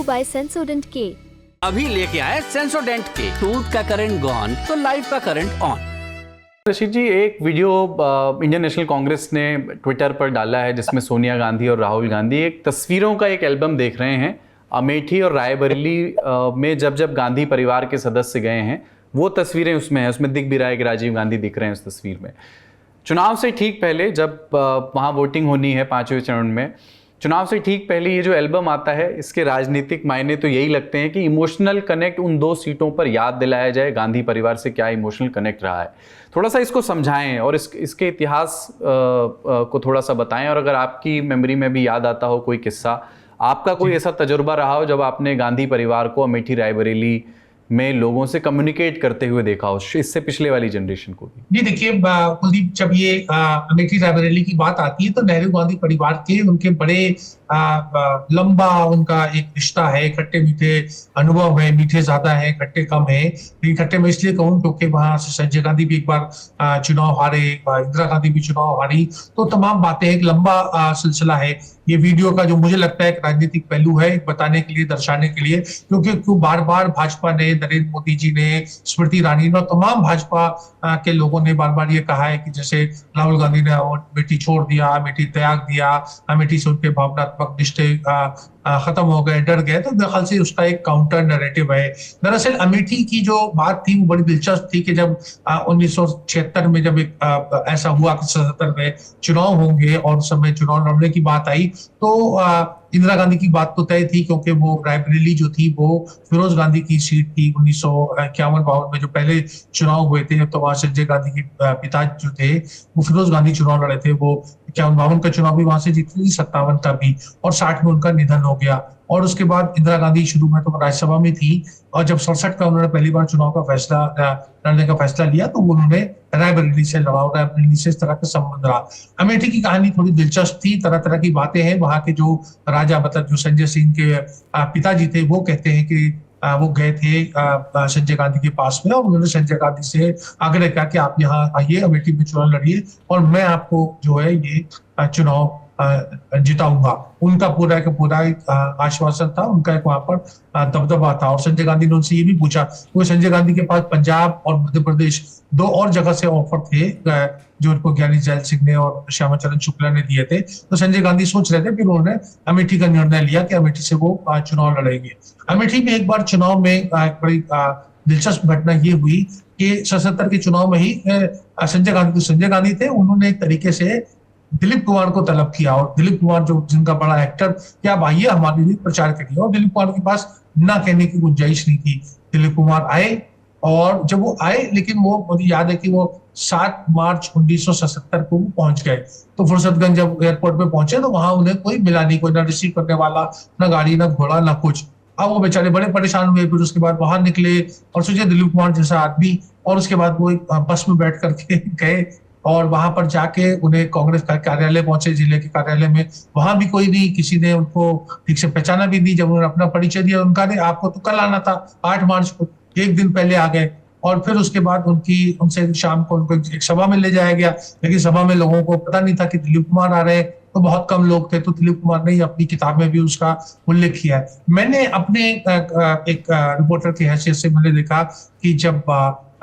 you by Sensodyne K। अभी लेके आए सेंसोडेंट के, टूथ का करंट गॉन तो लाइफ का करंट ऑन। ऋषि जी, एक वीडियो इंडियन नेशनल कांग्रेस ने ट्विटर पर डाला है जिसमें सोनिया गांधी और राहुल गांधी एक तस्वीरों का एक एल्बम देख रहे हैं। अमेठी और रायबरेली में जब जब गांधी परिवार के सदस्य गए हैं वो तस्वीरें उसमें हैं। उसमें दिख भी रहा है कि राजीव गांधी दिख रहे हैं उस तस्वीर में। चुनाव से ठीक पहले जब वहाँ वोटिंग होनी है 5वें चरण में, चुनाव से ठीक पहले ये जो एल्बम आता है इसके राजनीतिक मायने तो यही लगते हैं कि इमोशनल कनेक्ट उन दो सीटों पर याद दिलाया जाए, गांधी परिवार से क्या इमोशनल कनेक्ट रहा है। थोड़ा सा इसको समझाएं और इसके इतिहास को थोड़ा सा बताएं, और अगर आपकी मेमोरी में भी याद आता हो कोई किस्सा, आपका कोई ऐसा तजुर्बा रहा हो जब आपने गांधी परिवार को अमेठी रायबरेली में लोगों से कम्युनिकेट करते हुए देखा हो, इससे पिछले वाली जनरेशन को भी। जी देखिए कुलदीप, जब ये अमेठी रायबरेली की बात आती है तो नेहरू गांधी परिवार के उनके बड़े लंबा उनका एक रिश्ता है, खट्टे मीठे अनुभव है, मीठे ज्यादा है, खट्टे कम है। लेकिन खट्टे में इसलिए कहूँ क्योंकि वहां से संजय गांधी भी एक बार चुनाव हारे, इंदिरा गांधी भी चुनाव हारी, तो तमाम बातें एक लंबा सिलसिला है। ये वीडियो का जो मुझे लगता है एक राजनीतिक पहलू है, बताने के लिए, दर्शाने के लिए, क्योंकि बार बार भाजपा ने, नरेंद्र मोदी जी ने, स्मृति ईरानी ने, तमाम भाजपा के लोगों ने बार बार ये कहा है कि जैसे राहुल गांधी ने अमेठी छोड़ दिया, अमेठी त्याग दिया, अमेठी से उनके भावनात्मक रिश्ते खत्म हो गए, डर गए, तो मेरे ख्याल से उसका एक काउंटर नैरेटिव है। दरअसल अमेठी की जो बात थी वो बड़ी दिलचस्प थी कि जब 1976 में जब एक ऐसा हुआ कि 77 में चुनाव होंगे और उस समय चुनाव लड़ने की बात आई तो इंदिरा गांधी की बात तो तय थी, क्योंकि वो रायबरेली जो थी वो फिरोज गांधी की सीट थी। 1951-52 में जो पहले चुनाव हुए थे तो वहां संजय गांधी के पिता जो थे वो फिरोज गांधी चुनाव लड़े थे। वो 51-52 का चुनाव भी वहां से जीती थी, 57 का भी, और 60 में उनका निधन हो गया। और उसके बाद इंदिरा गांधी शुरू में तो राज्यसभा में थी, और जब 67 का उन्होंने पहली बार चुनाव का फैसला लड़ने का फैसला लिया तो उन्होंने रायबरेली से लड़ा, रायबरेली से इस तरह का संबंध रहा। अमेठी की कहानी थोड़ी दिलचस्प थी, तरह तरह की बातें हैं। वहां के जो राजा, मतलब जो संजय सिंह के पिताजी थे, वो कहते हैं कि वो गए थे संजय गांधी के पास में और उन्होंने संजय गांधी से आग्रह किया कि आप यहाँ आइए, अमेठी में चुनाव लड़िए और मैं आपको जो है ये चुनाव जिताऊंगा। उनका पूरा का पूरा एक आश्वासन था, उनका एक वहां पर दबदबा था। और संजय गांधी ने उनसे ये भी पूछा, क्योंकि संजय गांधी के पास पंजाब और मध्य प्रदेश दो और जगह से ऑफर थे जो उनको ज्ञानी जैल सिंह ने और श्यामा चरण शुक्ला ने दिए थे। तो संजय गांधी सोच रहे थे, फिर उन्होंने अमेठी का निर्णय लिया कि अमेठी से वो चुनाव लड़ेंगे। अमेठी में एक बार चुनाव में एक बड़ी दिलचस्प घटना ये हुई कि 77 के चुनाव में ही संजय गांधी थे, उन्होंने एक तरीके से दिलीप कुमार को तलब किया, और दिलीप कुमार जो जिनका बड़ा एक्टर, क्या आप आइए हमारे लिए प्रचार करिए। और दिलीप कुमार के पास ना कहने की गुंजाइश नहीं थी। दिलीप कुमार आए, और जब वो आए, लेकिन वो मुझे याद है कि वो 7 मार्च 1977 को पहुंच गए। तो फुर्सतगंज जब एयरपोर्ट पे पहुंचे तो वहां उन्हें कोई मिला नहीं, कोई ना रिसीव करने वाला, ना गाड़ी, ना घोड़ा, ना कुछ। अब वो बेचारे बड़े परेशान हुए। फिर उसके बाद बाहर निकले और सोचे दिलीप कुमार जैसा आदमी, और उसके बाद वो एक बस में बैठ करके गए और वहां पर जाके उन्हें कांग्रेस का कार्यालय पहुंचे, जिले के कार्यालय में। वहां भी कोई नहीं, किसी ने उनको ठीक से पहचाना भी नहीं। जब उन्होंने अपना परिचय दिया, उनका ने आपको तो कल आना था, 8 मार्च को, एक दिन पहले आ गए। और फिर उसके बाद उनसे शाम को उनको एक सभा में ले जाया गया, लेकिन सभा में लोगों को पता नहीं था कि दिलीप कुमार आ रहे हैं, तो बहुत कम लोग थे। तो दिलीप कुमार ने अपनी किताब में भी उसका उल्लेख किया है। मैंने अपने एक रिपोर्टर की हैसियत से मैंने देखा कि जब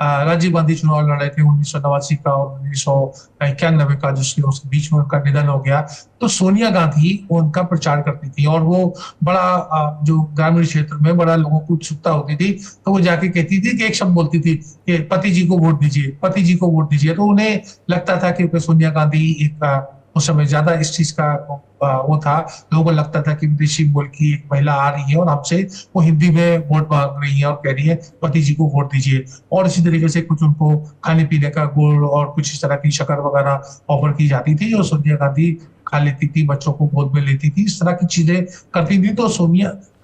राजीव गांधी चुनाव लड़ रहे थे 1989 का और 1991 का, जिसके उसके बीच में उनका निधन हो गया, तो सोनिया गांधी उनका प्रचार करती थी। और वो बड़ा जो ग्रामीण क्षेत्र में बड़ा लोगों को उत्सुकता होती थी, तो वो जाके कहती थी कि एक शब्द बोलती थी कि पति जी को वोट दीजिए, पति जी को वोट दीजिए। तो उन्हें लगता था कि सोनिया गांधी एक उस समय ज्यादा इस चीज का वो था, लोगों को लगता था कि विदेशी मुल्क की एक महिला आ रही है और हमसे वो हिंदी में वोट मांग रही है और कह रही है पति जी को वोट दीजिए। और इसी तरीके से कुछ उनको खाने पीने का गुड़ और कुछ इस तरह की शक्कर वगैरह ऑफर की जाती थी, जो सोनिया गांधी खा लेती थी, बच्चों को गोद में लेती थी, इस तरह की चीजें करती थी। तो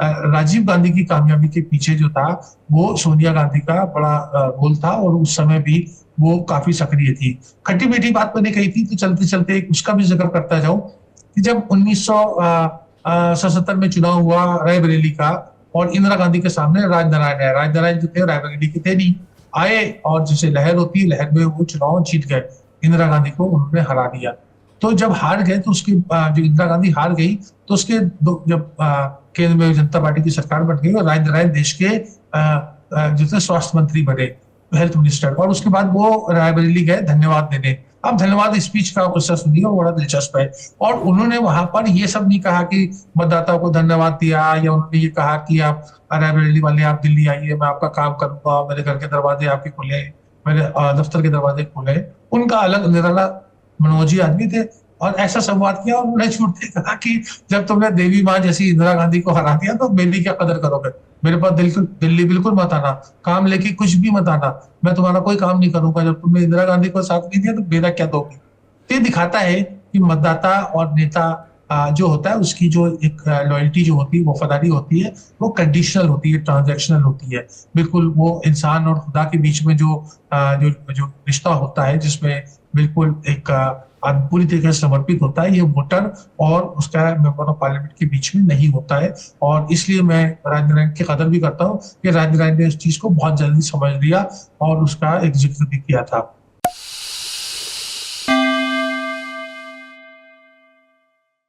राजीव गांधी की कामयाबी के पीछे जो था वो सोनिया गांधी का बड़ा रोल था, और उस समय भी वो काफी सक्रिय थी। खट्टी मीठी बात मैंने कही थी, तो चलते चलते उसका भी जिक्र करता जाऊं कि जब 1977 में चुनाव हुआ रायबरेली का, और इंदिरा गांधी के सामने राजनारायण जो थे रायबरेली के थे नहीं, आए, और जैसे लहर होती है, लहर में वो चुनाव जीत गए, इंदिरा गांधी को उन्होंने हरा दिया। तो जब हार गए तो उसके जो इंदिरा गांधी हार गई तो उसके जब केंद्र में जनता पार्टी की सरकार बन गई और राजेंद्र राय देश के जो थे स्वास्थ्य मंत्री बने, हेल्थ मिनिस्टर, और उसके बाद वो रायबरेली गए धन्यवाद देने। अब धन्यवाद स्पीच का क्वेश्चन सुनिए, वो बड़ा दिलचस्प है। और उन्होंने वहां पर ये सब नहीं कहा कि मतदाताओं को धन्यवाद दिया, या उन्होंने ये कहा कि आप रायबरेली वाले आप दिल्ली आइए, मैं आपका काम करूंगा, मेरे घर के दरवाजे आपके खुले, मेरे दफ्तर के दरवाजे खुले। उनका अलग निराला मनोजी आदमी थे, और ऐसा संवाद किया। और उन्होंने छूट के कहा कि जब तुमने देवी माँ जैसी इंदिरा गांधी को हरा दिया तो मेरी क्या कदर करोगे, मेरे पास दिल्ली बिल्कुल मत आना, काम लेके कुछ भी मत आना, मैं तुम्हारा कोई काम नहीं करूंगा, जब तुमने इंदिरा गांधी को साथ नहीं दिया तो मेरा क्या दोगे। तो ये दिखाता है कि मतदाता और नेता जो होता है उसकी जो एक लॉयल्टी जो होती है, वफादारी होती है, वो कंडीशनल होती है, ट्रांजैक्शनल होती है। बिल्कुल वो इंसान और खुदा के बीच में जो जो रिश्ता होता है, जिसमें बिल्कुल एक पूरी तरीके से समर्पित होता है, ये वोटर और उसका मेंबर ऑफ पार्लियामेंट के बीच में नहीं होता है। और इसलिए मैं राजेंद्र राय की कदर भी करता हूँ कि राजेंद्र राय ने इस चीज को बहुत जल्दी समझ लिया और उसका एक जिक्र भी किया था।